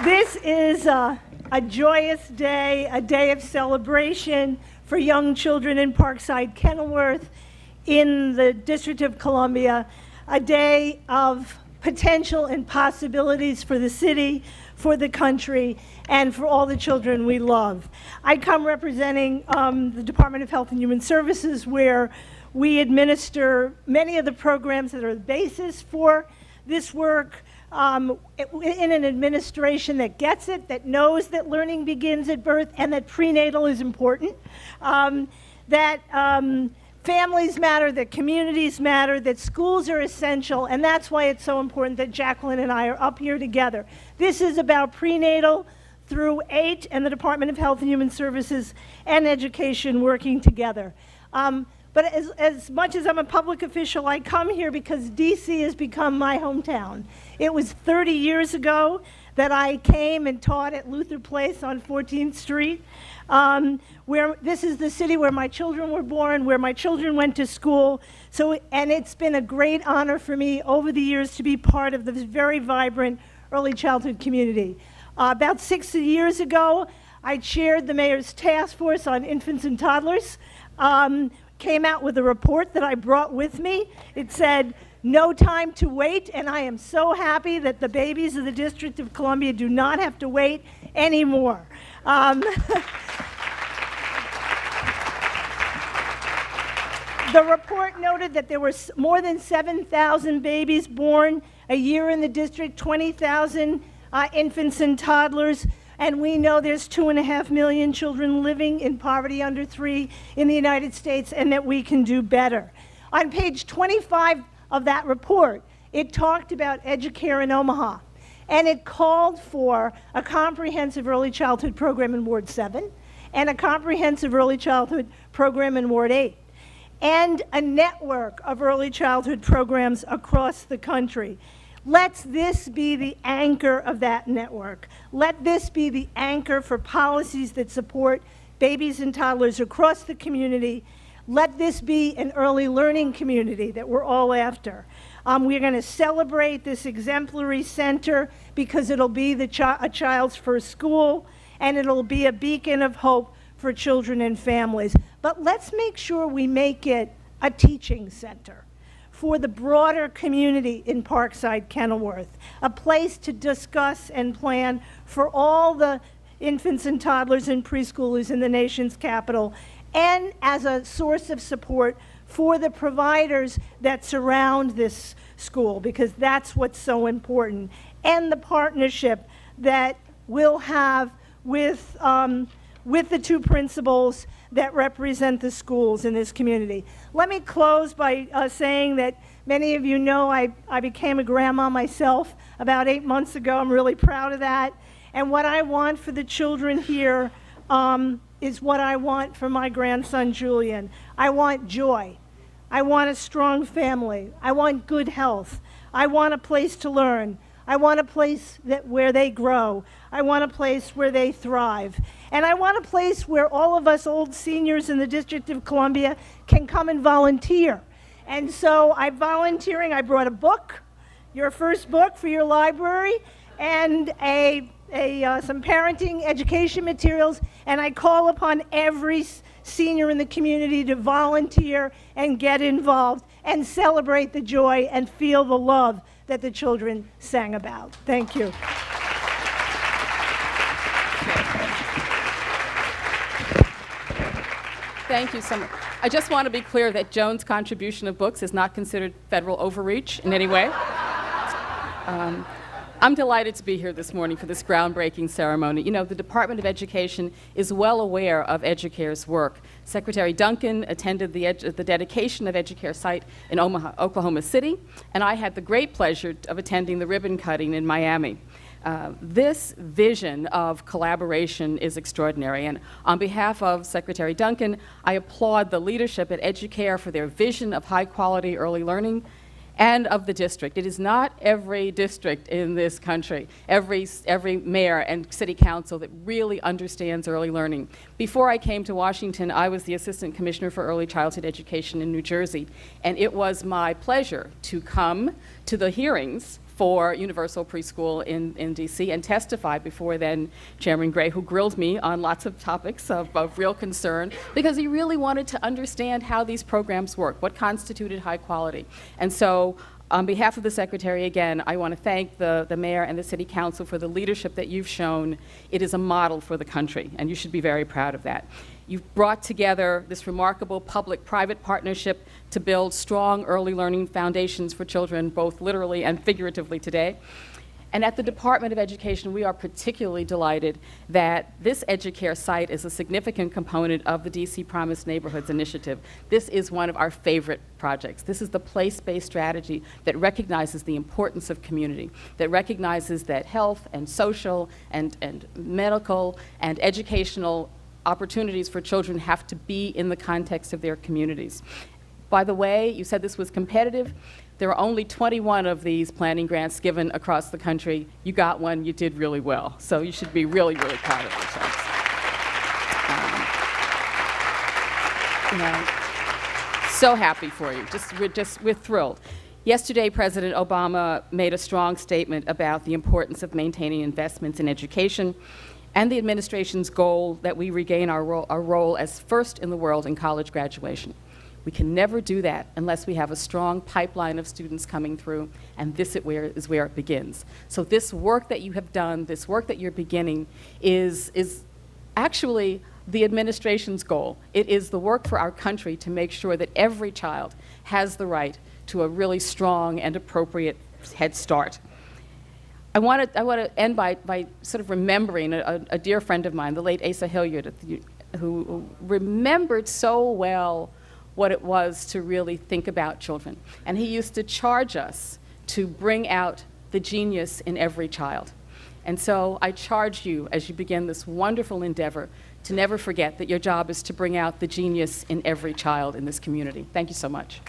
This is a joyous day, a day of celebration for young children in Parkside, Kenilworth, in the District of Columbia, a day of potential and possibilities for the city, for the country, and for all the children we love. I come representing the Department of Health and Human Services, where we administer many of the programs that are the basis for this work, in an administration that gets it, that knows that learning begins at birth and that prenatal is important, that families matter, that communities matter, that schools are essential, and that's why it's so important that Jacqueline and I are up here together. This is about prenatal through 8 and the Department of Health and Human Services and Education working together. But as much as I'm a public official, I come here because DC has become my hometown. It was 30 years ago that I came and taught at Luther Place on 14th Street, where this is the city where my children were born, where my children went to school. And it's been a great honor for me over the years to be part of this very vibrant early childhood community. About 6 years ago, I chaired the mayor's task force on infants and toddlers. Came out with a report that I brought with me. It said, "No time to wait," and I am so happy that the babies of the District of Columbia do not have to wait anymore. The report noted that there were more than 7,000 babies born a year in the district, 20,000 infants and toddlers. And we know there's 2.5 million children living in poverty under 3 in the United States, and that we can do better. On page 25 of that report, it talked about Educare in Omaha, and it called for a comprehensive early childhood program in Ward 7 and a comprehensive early childhood program in Ward 8, and a network of early childhood programs across the country. Let this be the anchor of that network. Let this be the anchor for policies that support babies and toddlers across the community. Let this be an early learning community that we're all after. We're going to celebrate this exemplary center because it'll be a child's first school, and it'll be a beacon of hope for children and families. But let's make sure we make it a teaching center for the broader community in Parkside, Kenilworth, a place to discuss and plan for all the infants and toddlers and preschoolers in the nation's capital, and as a source of support for the providers that surround this school, because that's what's so important, and the partnership that we'll have with the 2 principals that represent the schools in this community. Let me close by saying that many of you know I became a grandma myself about 8 months ago. I'm really proud of that. And what I want for the children here is what I want for my grandson, Julian. I want joy. I want a strong family. I want good health. I want a place to learn. I want a place where they grow. I want a place where they thrive. And I want a place where all of us old seniors in the District of Columbia can come and volunteer. And so I'm volunteering. I brought a book, your first book for your library, and some parenting education materials, and I call upon every senior in the community to volunteer and get involved and celebrate the joy and feel the love that the children sang about. Thank you. Thank you so much. I just want to be clear that Joan's contribution of books is not considered federal overreach in any way. I'm delighted to be here this morning for this groundbreaking ceremony. You know, the Department of Education is well aware of Educare's work. Secretary Duncan attended the dedication of Educare site in Oklahoma City, and I had the great pleasure of attending the ribbon cutting in Miami. This vision of collaboration is extraordinary, and on behalf of Secretary Duncan, I applaud the leadership at Educare for their vision of high-quality early learning and of the district. It is not every district in this country, every mayor and city council that really understands early learning. Before I came to Washington, I was the Assistant Commissioner for Early Childhood Education in New Jersey, and it was my pleasure to come to the hearings for universal preschool in DC and testified before then Chairman Gray, who grilled me on lots of topics of real concern, because he really wanted to understand how these programs work, what constituted high quality. And so on behalf of the Secretary, again, I want to thank the Mayor and the City Council for the leadership that you've shown. It is a model for the country, and you should be very proud of that. You've brought together this remarkable public-private partnership to build strong early learning foundations for children, both literally and figuratively today. And at the Department of Education, we are particularly delighted that this Educare site is a significant component of the DC Promised Neighborhoods Initiative. This is one of our favorite projects. This is the place-based strategy that recognizes the importance of community, that recognizes that health and social and medical and educational opportunities for children have to be in the context of their communities. By the way, you said this was competitive. There are only 21 of these planning grants given across the country. You got one, you did really well. So you should be really, really proud of yourselves. So happy for you. We're thrilled. Yesterday, President Obama made a strong statement about the importance of maintaining investments in education and the administration's goal that we regain our role as first in the world in college graduation. We can never do that unless we have a strong pipeline of students coming through, and this is where it begins. So this work that you have done, this work that you're beginning, is actually the administration's goal. It is the work for our country to make sure that every child has the right to a really strong and appropriate head start. I want to end by sort of remembering a dear friend of mine, the late Asa Hilliard, who remembered so well what it was to really think about children. And he used to charge us to bring out the genius in every child. And so I charge you, as you begin this wonderful endeavor, to never forget that your job is to bring out the genius in every child in this community. Thank you so much.